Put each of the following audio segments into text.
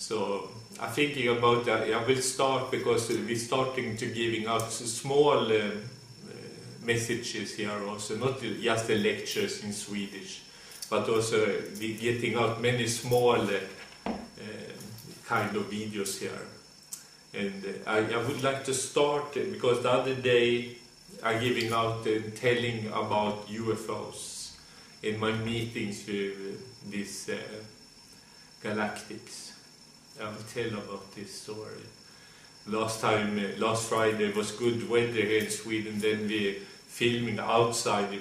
So I'm thinking about that. I will start because we're starting to giving out small messages here also, not just the lectures in Swedish, but also we getting out many small kind of videos here. And I would like to start because the other day I'm giving out telling about UFOs in my meetings with these galactics. I will tell about this story. Last Friday was good weather here in Sweden. Then we filming outside.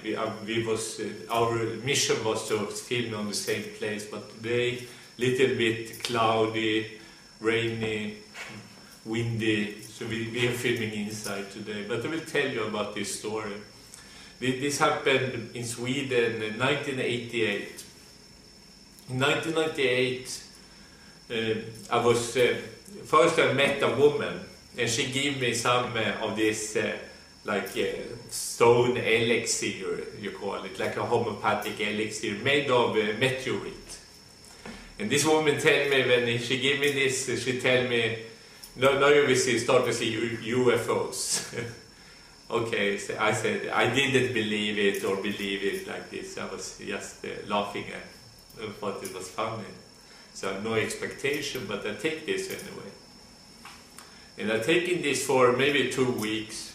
Our mission was to film on the same place, but today little bit cloudy, rainy, windy. So we are filming inside today. But I will tell you about this story. This happened in Sweden in 1988. In 1998. First I met a woman and she gave me some of this stone elixir, you call it, like a homeopathic elixir made of meteorite. And this woman tell me, when she gave me this, she tell me, now you will start to see UFOs. Okay, so I said, I didn't believe it or believe it like this. I was just laughing at it. I thought it was funny. So I have no expectation, but I take this anyway. And I've taken this for maybe 2 weeks.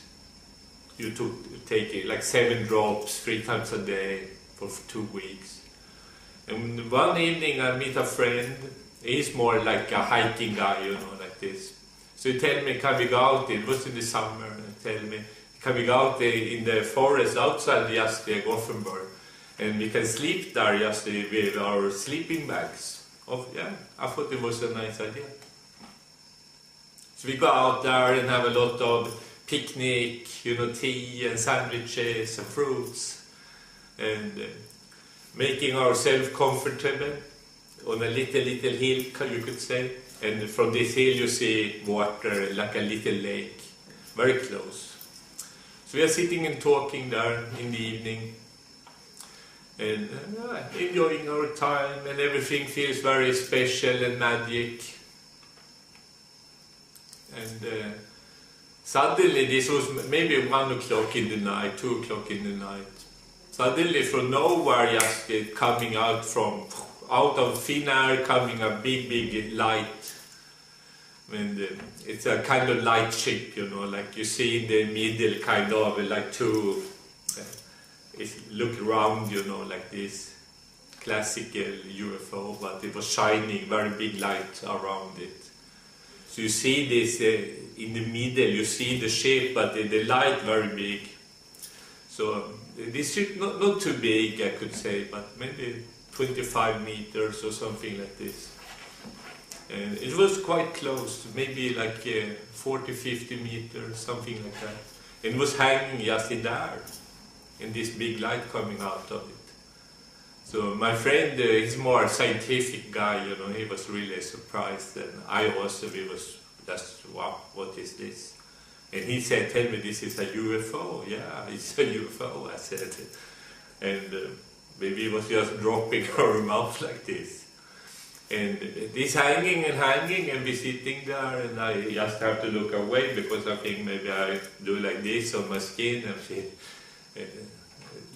You take it like 7 drops 3 times a day for 2 weeks. And one evening I meet a friend. He's more like a hiking guy, you know, like this. So he tell me, can we go out? It was in the summer. And tell me, can we go out in the forest outside just Gothenburg? And we can sleep there just with our sleeping bags. Yeah, I thought it was a nice idea. So we go out there and have a lot of picnic, you know, tea and sandwiches and fruits, and making ourselves comfortable on a little hill, you could say. And from this hill you see water, like a little lake, very close. So we are sitting and talking there in the evening. And enjoying our time, and everything feels very special and magic. And suddenly, this was maybe 1 o'clock in the night, 2 o'clock in the night. Suddenly, from nowhere, just coming out of thin air, coming a big light. And it's a kind of light ship, you know, like you see in the middle, kind of like two. Look around, you know, like this classical UFO, but it was shining, very big light around it. So you see this in the middle, you see the shape, but the light very big. So this ship not too big, I could say, but maybe 25 meters or something like this. And it was quite close, maybe like 40-50 meters, something like that. And it was hanging just in the air. And this big light coming out of it. So my friend, he's more a scientific guy, you know, he was really surprised, and I also, we was just, wow, what is this? And he said, tell me, this is a UFO. Yeah, it's a UFO, I said. And maybe it was just dropping our mouth like this. And this hanging, and we sitting there, and I just have to look away, because I think maybe I do like this on my skin, and she,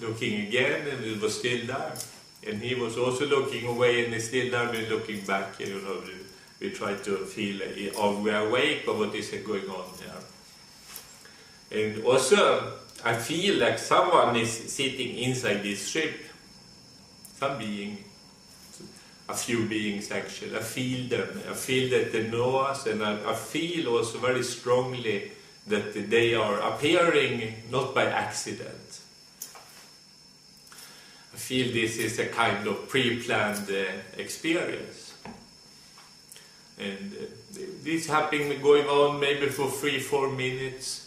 looking again, and it was still there. And he was also looking away, and he's still there, and looking back, you know, we try to feel, are we awake, or what is going on there? And also, I feel like someone is sitting inside this ship, some being, a few beings actually. I feel them, I feel that they know us, and I feel also very strongly that they are appearing not by accident. I feel this is a kind of pre-planned experience. And this happened going on maybe for 3-4 minutes.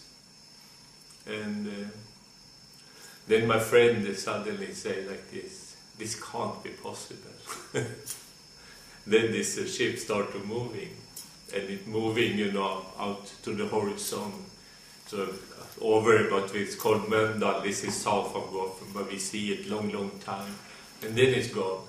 And then my friend suddenly said like this can't be possible. Then this ship started moving. And it moving, you know, out to the horizon. So over what it's called Mölndal, this is south of Gothenburg, but we see it long time. And then it's gone.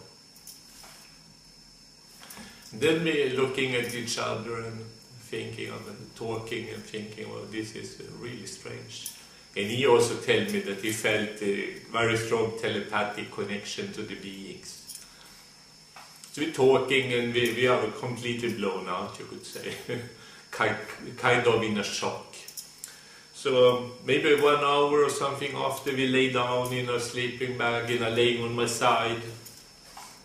Then we looking at each other and thinking of it, talking and thinking, well, this is really strange. And he also told me that he felt a very strong telepathic connection to the beings. So we're talking and we are completely blown out, you could say, kind of in a shock. So maybe 1 hour or something after, we lay down in a sleeping bag and I laying on my side.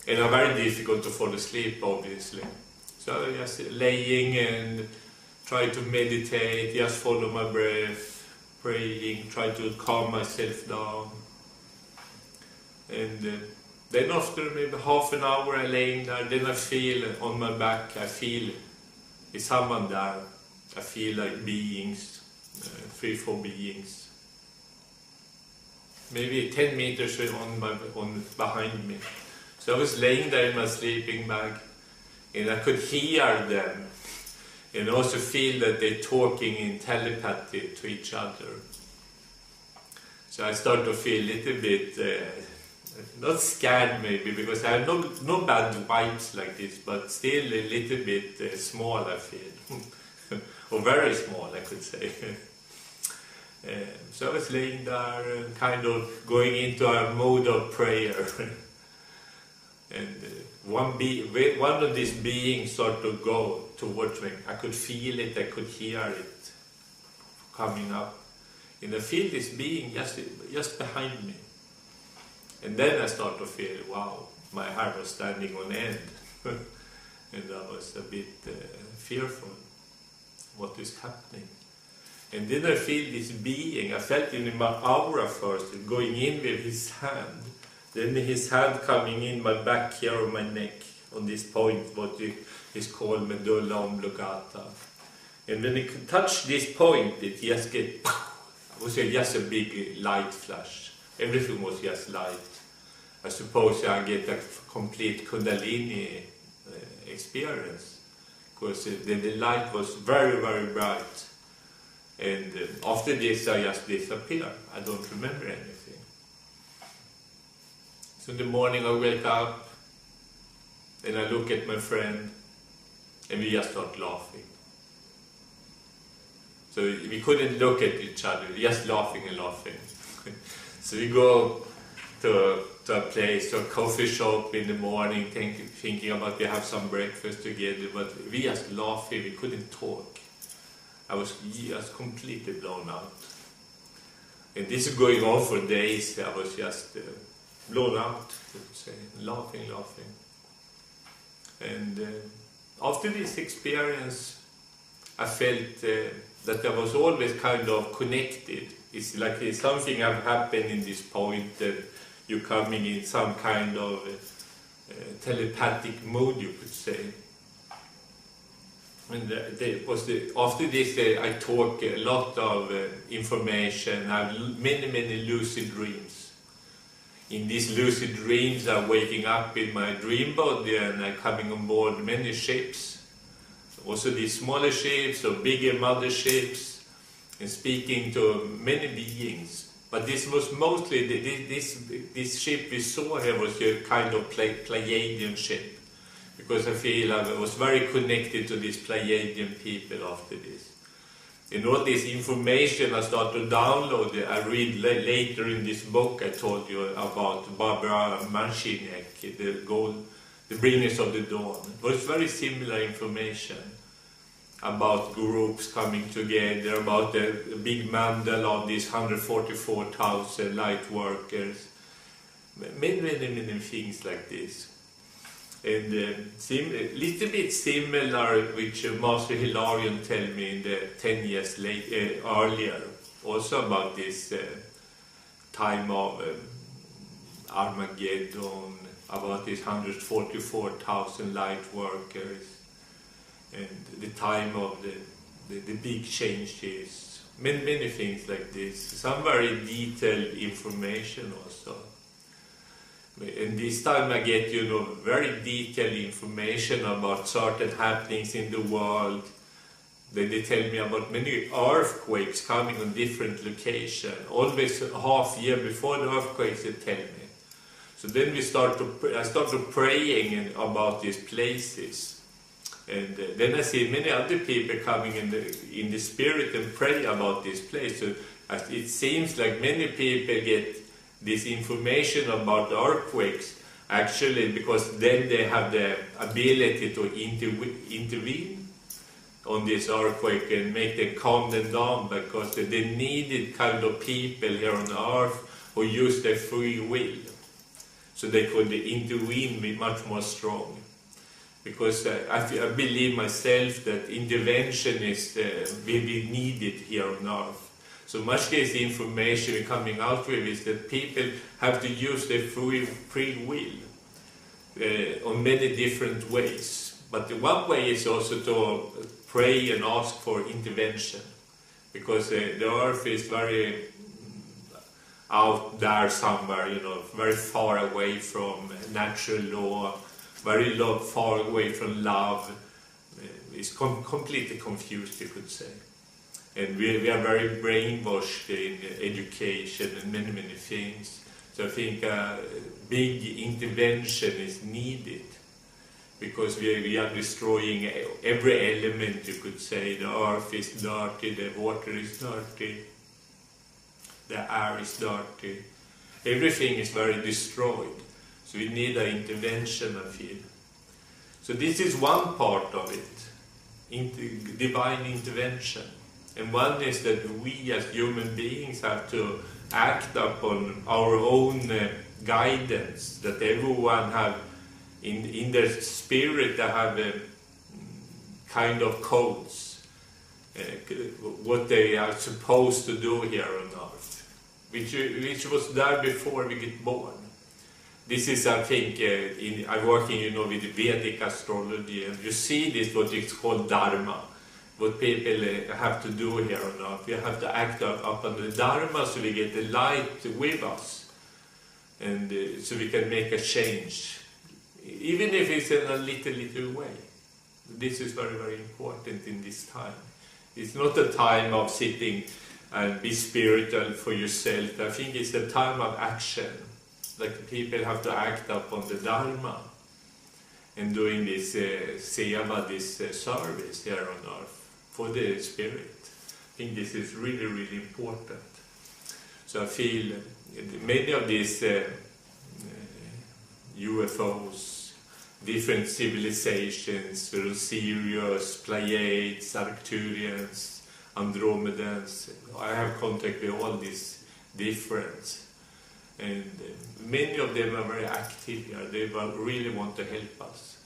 And it's very difficult to fall asleep, obviously. So I just laying and try to meditate, just follow my breath, praying, try to calm myself down. And then after maybe half an hour I laying there, then I feel on my back, I feel there's someone there. I feel like beings, 3, 4 beings. Maybe 10 meters behind me. So I was laying there in my sleeping bag and I could hear them and also feel that they're talking in telepathy to each other. So I start to feel a little bit, not scared maybe, because I have no bad vibes like this, but still a little bit small I feel, or very small I could say. So I was laying there and kind of going into a mode of prayer. And one of these beings started to go towards me. I could feel it, I could hear it coming up. And I feel this being just behind me. And then I started to feel, wow, my heart was standing on end. And I was a bit fearful. What is happening? And then I feel this being, I felt it in my aura first, going in with his hand. Then his hand coming in my back here on my neck, on this point, what is called medulla oblongata. And when it touched this point, it just get, it was just a big light flash. Everything was just light. I suppose I get a complete Kundalini experience, because the light was very, very bright. And after this, I just disappeared. I don't remember anything. So in the morning I wake up and I look at my friend and we just start laughing. So we couldn't look at each other, just laughing and laughing. So we go to a place, to a coffee shop in the morning, thinking about we have some breakfast together, but we just laughing, we couldn't talk. I was just completely blown out. And this is going on for days. I was just blown out, you could say, laughing. And after this experience, I felt that I was always kind of connected. It's like something have happened in this point that you're coming in some kind of telepathic mood, you could say. And after this, I talk a lot of information. I have many lucid dreams. In these lucid dreams, I'm waking up in my dream body and I'm coming on board many ships. Also these smaller ships or bigger motherships, and speaking to many beings. But this was mostly, this ship we saw here was a kind of Pleiadian ship. Because I feel I was very connected to these Pleiadian people after this. And all this information I started to download, I read later in this book I told you about Barbara Marcinek, the Bringers of the Dawn. It was very similar information about groups coming together, about the big mandala of these 144,000 light workers. Many things like this. And a little bit similar, which Master Hilarion told me in the 10 years earlier, also about this time of Armageddon, about these 144,000 light workers, and the time of the big changes, many things like this. Some very detailed information also. And this time I get, very detailed information about certain happenings in the world. Then they tell me about many earthquakes coming on different locations. Always a half year before the earthquakes they tell me. So then I started praying about these places. And then I see many other people coming in the spirit and pray about this place. So it seems like many people get this information about the earthquakes actually because then they have the ability to intervene on this earthquake and make them calm them down, because they needed kind of people here on earth who use their free will, so they could intervene with much more strong. Because I believe myself that intervention is will be needed here on earth. So much this information we're coming out with is that people have to use their free will on many different ways. But the one way is also to pray and ask for intervention, because the earth is very out there somewhere, you know, very far away from natural law, very far away from love. It's completely confused, you could say. And we are very brainwashed in education and many, many things. So I think big intervention is needed, because we are destroying every element, you could say. The earth is dirty, the water is dirty, the air is dirty. Everything is very destroyed. So we need an intervention, I feel. So this is one part of it, divine intervention. And one is that we as human beings have to act upon our own guidance, that everyone have in their spirit, they have kind of codes, what they are supposed to do here on earth, which was there before we get born. This is, I think, I'm working, you know, with Vedic astrology, and you see this, what is called Dharma, what people have to do here on earth. We have to act upon the Dharma so we get the light with us, and so we can make a change, even if it's in a little way. This is very, very important in this time. It's not a time of sitting and be spiritual for yourself. I think it's a time of action. Like people have to act upon the Dharma and doing this seva, this service here on earth for the spirit. I think this is really, really important. So I feel many of these UFOs, different civilizations, Sirius, Pleiades, Arcturians, Andromedans, I have contact with all these different. And many of them are very active here. They really want to help us.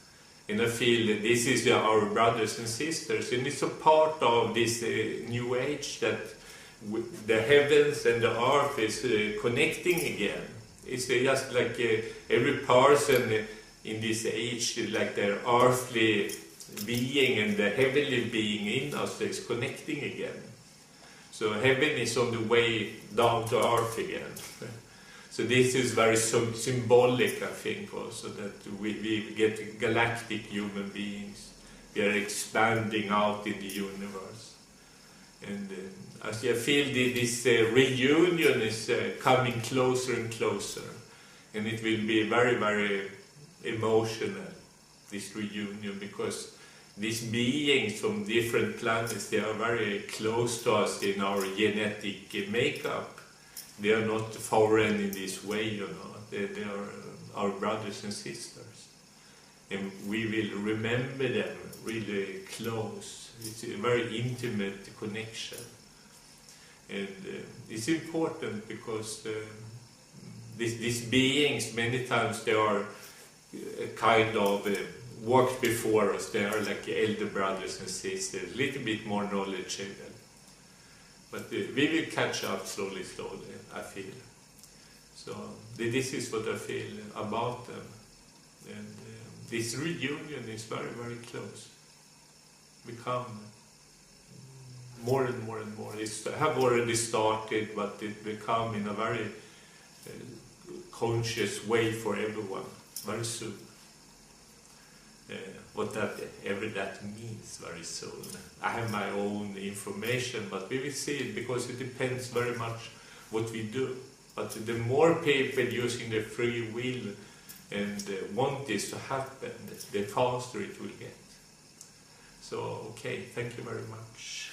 And I feel that this is our brothers and sisters. And it's a part of this new age that the heavens and the earth is connecting again. It's just like every person in this age, like their earthly being and the heavenly being in us is connecting again. So heaven is on the way down to earth again. So this is very symbolic, I think, also, that we get galactic human beings. We are expanding out in the universe. And as I feel this reunion is coming closer and closer. And it will be very, very emotional, this reunion, because these beings from different planets, they are very close to us in our genetic makeup. They are not foreign in this way, you know. They are our brothers and sisters. And we will remember them really close. It's a very intimate connection. And it's important because these beings, many times they are kind of walked before us. They are like elder brothers and sisters, a little bit more knowledgeable. But we will catch up slowly, I feel. So this is what I feel about them. And this reunion is very, very close. We come more and more and more. It have already started, but it will come in a very conscious way for everyone, very soon. Whatever that means very soon. I have my own information, but we will see it, because it depends very much what we do. But the more people using their free will and want this to happen, the faster it will get. So, okay, thank you very much.